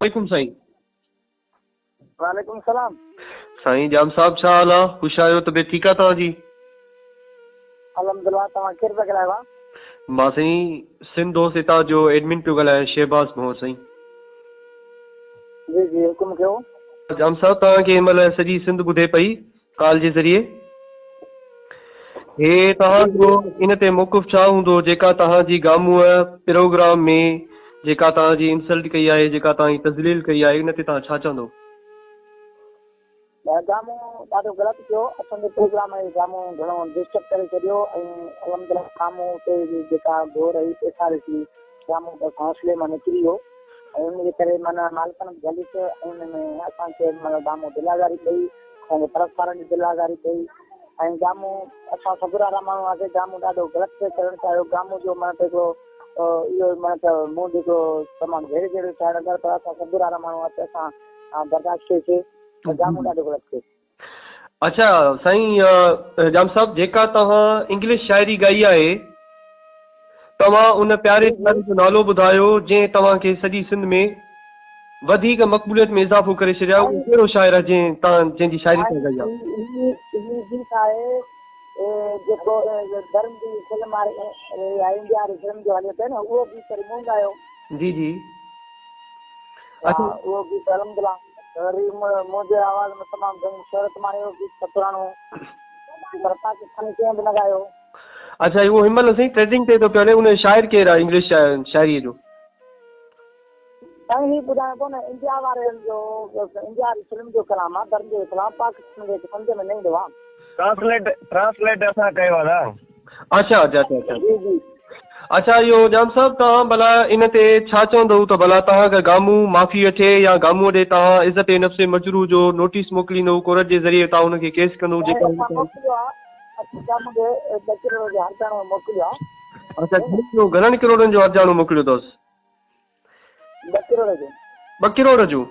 वालेकुम साईं। वालेकुम सलाम। साईं जाम साहब छा हाल आहे? ख़ुश आहियो? तबियत ठीकु आहे तव्हांजी? अल्हम्दुलिल्लाह। तव्हां केरु पिया ॻाल्हायो? मां साईं सिंध दोस्त हितां जो एडमिन पियो ॻाल्हायां, शहबाज़ मोहम्मद साईं। जी जी हुकुम कयो। जाम साहब तव्हांखे हिन महिल सॼी सिंध ॿुधे पई कॉल जे ज़रिए। हे तव्हांजो इन ते मौक़ुफ़ छा हूंदो जेका तव्हांजी गामूअ प्रोग्राम में जेका तव्हांजी इंसल्ट कई आहे, जेका तव्हांजी तज़लील कई आहे, इन ते तव्हां छा चवंदो? जामो ॾाढो ग़लति कयो। असांजे प्रोग्राम में जामो घणो डिस्टर्ब करे छॾियो ऐं अल्हम्दुलिल्लाह साम्हूं ते जेका घोर रही पैसा ॾिसी जामो हौसले मां निकिरी वियो ऐं उनजे करे माना मालिकनि गलित ऐं हुन में असांखे माना जामो दिलाज़ारी कई, असांजे परस्परनि जी दिलाज़ारी कई ऐं जामो असां सब्र वारा माण्हू आहे जामो ॾाढो ग़लति करणु चाहियो। जामो जो माना जेको इहो माना मूं जेको तमामु जहिड़े जहिड़े थियण पर असां सब्र वारा माण्हू आहे असां बर्दाश्त कयोसीं। जामो ॾाढो ग़लति कयो। अच्छा साईं जाम साहब, जेका तव्हां इंग्लिश शाइरी ॻाई आहे, तव्हां उन प्यारे शाइर जो नालो ॿुधायो जंहिं तव्हांखे सॼी सिंध में वधीक मक़बूलियत में इज़ाफ़ो करे छॾिया। उहो कहिड़ो शाइर आहे जंहिंजी शाइरी तव्हां ॻाई आहे? जेको धर्म जी फिल्म आहे इंडिया वारी फिल्म जो हले पियो न, उहो गीत रिमूव आयो। जी जी। अच्छा उहो गीत अल्हम्दुलिल्लाह मुंहिंजे आवाज़ में तमामु घणी शहरत माणियो गीत पुराणो पर पाकिस्तानी कंहिं बि न ॻायो। अच्छा उहो हिन महिल साईं ट्रेंडिंग ते थो पियो हले, उन शाइर केरु आहे इंग्लिश शाइरीअ जो? साईं ही ॿुधायो कोन इंडिया वारनि जो इंडिया वारी फिल्म जो कलाम आहे, धर्म जो कलाम पाकिस्तान जे सम्झ में न ईंदो आहे। ट्रांसलेट असां कयो आहे ना। अच्छा अच्छा अच्छा अच्छा जी जी। अच्छा इहो जाम साहब तव्हां भला इन ते छा चवंदव त भला तव्हां गामू माफ़ी अचे या गामू ॾे तव्हां इज़त नफ़्स मजरू जो नोटिस मोकिलींदो कोर्ट जे ज़रिए तव्हां हुनखे केस कंदो जेका मोकिलियो आहे 2 किरोड़ जो हरजानो मोकिलियो आहे। अच्छा घणनि किरोड़नि जो हरजानो मोकिलियो अथसि? 2 किरोड़ जो। 2 किरोड़ जो?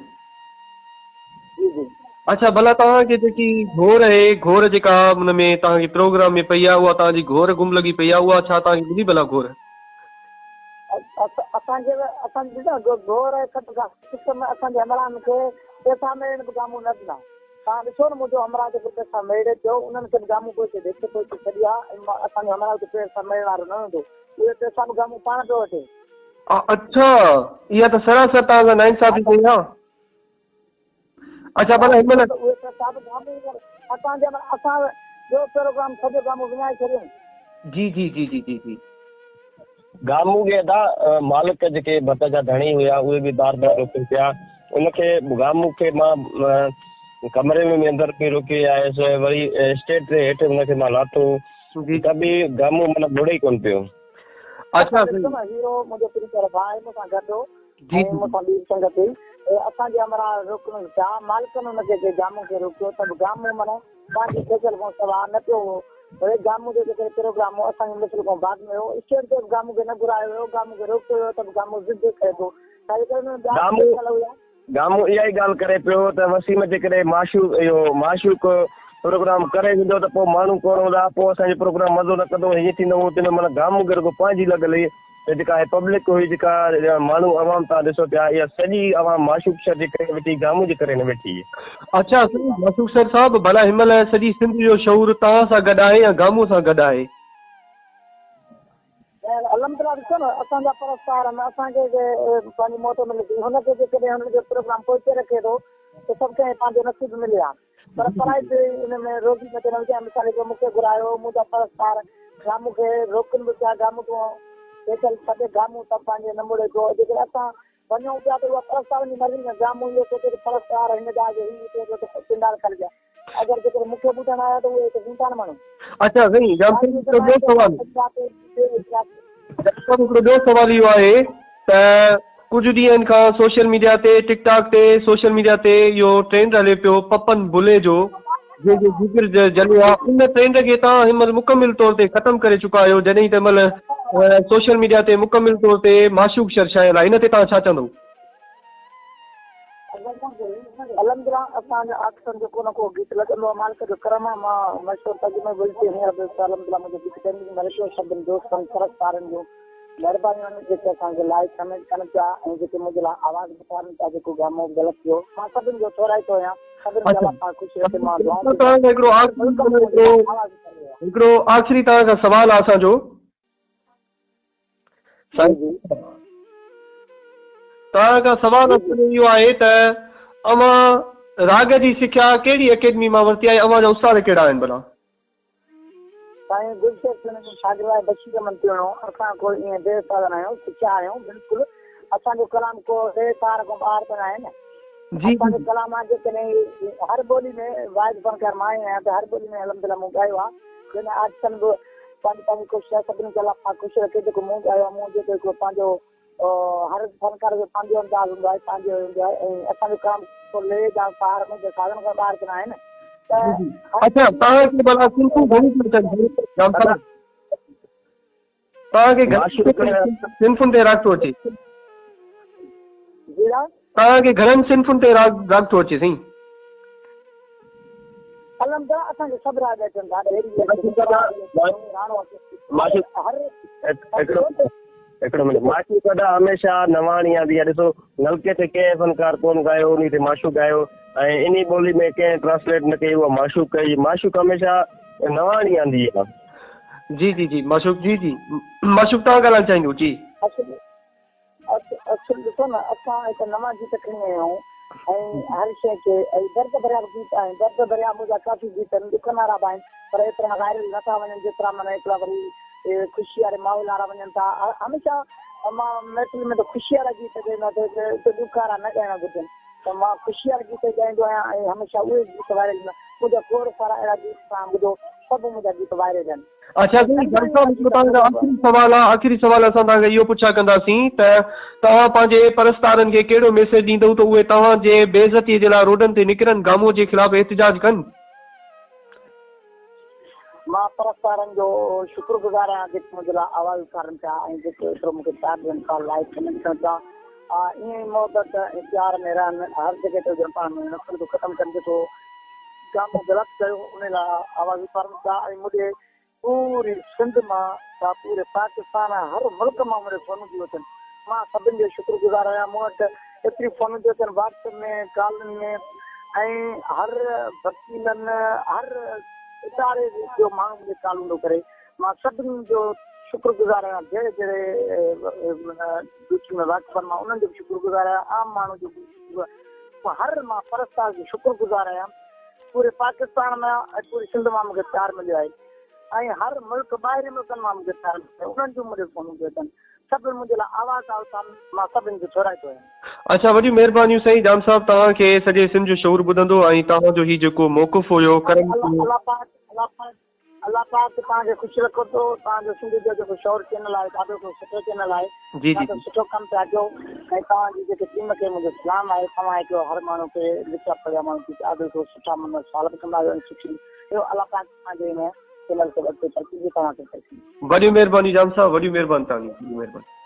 जी जी। अच्छा भला तव्हांखे जेकी घोर आहे, घोर जेका हुन में तव्हांखे प्रोग्राम में पई आहे, उहा तव्हांजी घोर गुम लॻी पई आहे, उहा छा तव्हांखे मिली भला घोर? असांजे घोर सिस्टम असांजे हमरान खे पैसा मिलण बि गामू न ॾिना। तव्हां ॾिसो न मुंहिंजो हमरा जेको पैसा मिले पियो उन्हनि खे बि गामू कोई हिते कोई छॾी आहे। असांजे हमरा खे पैसा मिलण वारो न हूंदो, उहे पैसा बि गामू पाण पियो वठे। अच्छा इहा त सरासर तव्हां नाइंसाफ़ी कई आहे। अच्छा भला हिन महिल उहे पैसा बि गामू असांजे असां ॿियो प्रोग्राम सॼो गामू विञाए छॾियो। जी जी जी जी जी जी। गामू जे अदा मालिक जेके भत जा धणी हुया उहे बि बार बार रोकनि पिया। उनखे गामू खे मां कमरे में अंदरि बि रोके आयुसि, वरी स्टेज ते हेठि हुनखे मां लाथो त बि गामू माना मुड़े ई कोन पियो। अच्छा हीरो मुंहिंजो प्रिंटर भाउ मूंसां गॾु ऐं मूंसां ॿी संगत हुई असांजे हमरा रोकण पिया मालिकनि हुनखे गामू खे रोकियो त गामू माना पंहिंजी फैसल खां सवाइ न पियो वरी गामू जो जेके प्रोग्राम हो असांजे मिसल खां बाद में हो स्टेज ते गामू खे न घुरायो वियो, गामू खे रोकियो वियो त गामू ज़िद करे थो। गामू इहा ई ॻाल्हि करे पियो त वसीम जेकॾहिं माशूक प्रोग्राम करे वेंदो त पोइ माण्हू कोन हूंदा, पोइ असांजो प्रोग्राम मज़ो न कंदो, हीअं थींदो उहो थींदो। माना गामू खे रुगो पंहिंजी लॻल हुई त जेका पब्लिक हुई, जेका माण्हू अवाम तव्हां ॾिसो पिया, इहा सॼी अवाम माशूक सर जे करे वेठी, गामू जे करे न वेठी। अच्छा माशूक सर साहब भला हिन महिल सॼी सिंध जो शऊर तव्हां सां गॾु आहे या गामू सां गॾु आहे? अल्हम्दुलिल्लाह ॾिसो न असांजा परस्तार आहिनि, असांखे पंहिंजी मौत मिले हुनखे जेकॾहिं हुनजो प्रोग्राम पहुचे रखे थो त सभु कंहिं पंहिंजो नसीब मिले आहे। पर पढ़ाई हुन में रोज़ी न थियण विझां मिसाल जो मूंखे घुरायो मुंहिंजा परस्तार गामू खे रोकनि बि पिया, गामू तूं पैदल सॼे गामू त पंहिंजे नमूने जो जेकॾहिं असां वञूं पिया त उहा परस्तारनि जी मर्ज़ी न गामू इहो सोचे परस्तार हिन ॻाल्हि जो पिंडार करिजे। अगरि जेकर मूंखे ॿुधण आया त उहे हिते ॿुधा न माण्हू। अच्छा साईं ॿियो सवाल इहो आहे त कुझु ॾींहंनि खां सोशल मीडिया ते टिकटॉक ते सोशल मीडिया ते इहो ट्रेंड हले पियो पपन बुले जो जंहिंजो ज़िक्र जलियो आहे, उन ट्रेंड खे तव्हां हिन महिल मुकमिल तौर ते ख़तमु करे चुका आहियो जॾहिं तंहिं महिल सोशल मीडिया ते मुकमिल तौर ते माशूक शर्शायल आहे, इन ते तव्हां छा चवंदव? अल्हम्दुलिल्लाह असांजे आख़िर जो को न को गीत लॻंदो आहे, मालिक जो करम आहे। मां मशहूरु तर्जुमे ॿुधी हींअर अल्हम्दुलिल्लाह मुंहिंजो गीत शब्दनि दोस्तनि परस्तारनि जो महिरबानी हुननि जेके असांखे लाइक कमेंट कनि पिया ऐं जेके मुंहिंजे लाइ आवाज़ ॿुधाइनि था जेको गानो ग़लति थियो मां सभिनि जो थोराइतो आहियां सभिनि जे लाइ ख़ुशी रखे मां हिकिड़ो आख़िरी तव्हां खां सवाल आहे असांजो तव्हां खां सवाल इहो आहे त अवां राग जी सिख्या कहिड़ी अकेडमी मां वरिती आहे अवां जा उस्ताद कहिड़ा आहिनि भला साईं गुलशेख शागिर्द आहे बशीर मंतिणो असां कोई ईअं देर सां न आहियूं सिखिया आहियूं बिल्कुलु असांजो कलाम को देर सार खां ॿार पिण आहिनि असांजो कलाम आहे जेकॾहिं हर ॿोली में वाहिद फनकार मां ई आहियां त हर ॿोली में अलहमदिल्ला मूं ॻायो आहे जंहिंमें आर्टिसन बि पंहिंजी पंहिंजी कोशिशि आहे सभिनी खे अलाह ख़ुशि रखे जेको मूं ॻायो आहे मूं जेको हिकिड़ो पंहिंजो हर फनकार जो पंहिंजो अंदाज़ हूंदो आहे पंहिंजो हूंदो आहे ऐं असांजो कलाम को ले जा सार में साधन खां ॿार पिण आहिनि अच्छा तव्हांखे भला सिंफुनि ते राग थो अचे तव्हांखे घणनि सिंफुनि ते राग थो अचे साईं अलहमदिल्ला असांखे सभु राग अचनि हिकिड़ो मिनट माशूक अदा हमेशह नवाणी आंदी आहे ॾिसो नलके ते कंहिं फनकार कोन ॻायो उन ते माशूक ॻायो ऐं इन ॿोली में कंहिं ट्रांसलेट न कई उहा माशूक कई माशूक हमेशह नवाणी आंदी आहे जी जी जी माशूक जी जी माशूक तव्हां ॻाल्हाइणु चाहींदो जी ॾिसो न असां हिकु नवां गीत खणी आया आहियूं ऐं हर शइ खे ऐं दर्द भरिया गीत आहिनि दर्द भरिया मुंहिंजा काफ़ी गीत आहिनि ॾुखनि वारा बि आहिनि पर एतिरा वायरल नथा वञनि जेतिरा माना हिकिड़ा वरी ख़ुशी वारे माहौल वारा वञनि था हमेशह मां मैटल में त ख़ुशी वारा गीत ॻाईंदा त ॾुख वारा न ॻाइणा घुरिजनि त मां ख़ुशी वारा गीत ॻाईंदो आहियां ऐं हमेशह उहे गीत वायरल मुंहिंजा कोर्स वारा अहिड़ा गीत तव्हां ॿुधो सभु मुंहिंजा गीत वायरल आहिनि अच्छा आख़िरी सवाल असां तव्हांखे इहो पुछा कंदासीं त तव्हां पंहिंजे परस्तारनि खे कहिड़ो मैसेज ॾींदव त उहे तव्हांजे बेइज़तीअ जे लाइ रोडनि ते निकिरनि गामो जे ख़िलाफ़ एहतिजाज कनि मां परस्तारनि जो शुक्रगुज़ार आहियां जेके मुंहिंजे लाइ आवाज़ उथारनि पिया ऐं जेके एतिरो मूंखे प्यार ॾियनि था लाइक कमेंट कनि था ईअं ई मोहबत ऐं प्यार में रहनि हर जॻह ते हुजनि पाण में नफ़रत ख़तमु कनि जेको गामो ग़लति कयो उन लाइ आवाज़ उथारनि था ऐं मुंहिंजे पूरी सिंध मां या पूरे पाकिस्तान हर मुल्क मां मुंहिंजे फ़ोन जी अचनि मां सभिनि जो शुक्रगुज़ार आहियां मूं वटि एतिरी फ़ोन जो अचनि व्हाट्सएप में कॉलनि में ऐं हर वकीलनि हर इदारे जो माण्हू मुंहिंजे कॉल हूंदो करे मां सभिनी जो शुक्रगुज़ार आहियां जहिड़े जहिड़े दुख में वाक़फ़नि मां उन्हनि जो बि शुक्रगुज़ार आहियां आम माण्हू जो हर मां परस्तार जो शुक्रगुज़ार आहियां पूरे पाकिस्तान में ऐं पूरी सिंध मां मूंखे प्यार मिलियो आहे ऐं हर मुल्क ॿाहिरि मुल्कनि मां मूंखे प्यार मिलियो उन्हनि जूं मुंहिंजे फ़ोन थियूं अचनि सभिनि मुंहिंजे लाइ आवाज़ आहे मां सभिनि खे छोराइतो आहियां अच्छा वॾी महिरबानियूं साईं जाम साहब तव्हांखे सॼे सिंध जो शौर ॿुधंदो ऐं तव्हांजो ही जेको मौक़ुफ़ हुयो अलाह पाक तव्हांखे ख़ुशि रखो थो तव्हांजो सिंध जो जेको शौर चैनल आहे ॾाढो सुठो चैनल आहे ॾाढो सुठो कमु पिया कयो ऐं तव्हांजी जेके टीम खे मुंहिंजो सलाम आहे तव्हां हिकिड़ो हर माण्हू खे लिखिया पढ़िया माण्हू खे ॾाढो सुठा माना सवाल कंदा आहियो सुठी ॿियो अलाह पाक तव्हांजे हिन चैनल खे वॾी तरक़ी तव्हांखे वॾी महिरबानी जाम साहब वॾी महिरबानी तव्हांजी वॾी महिरबानी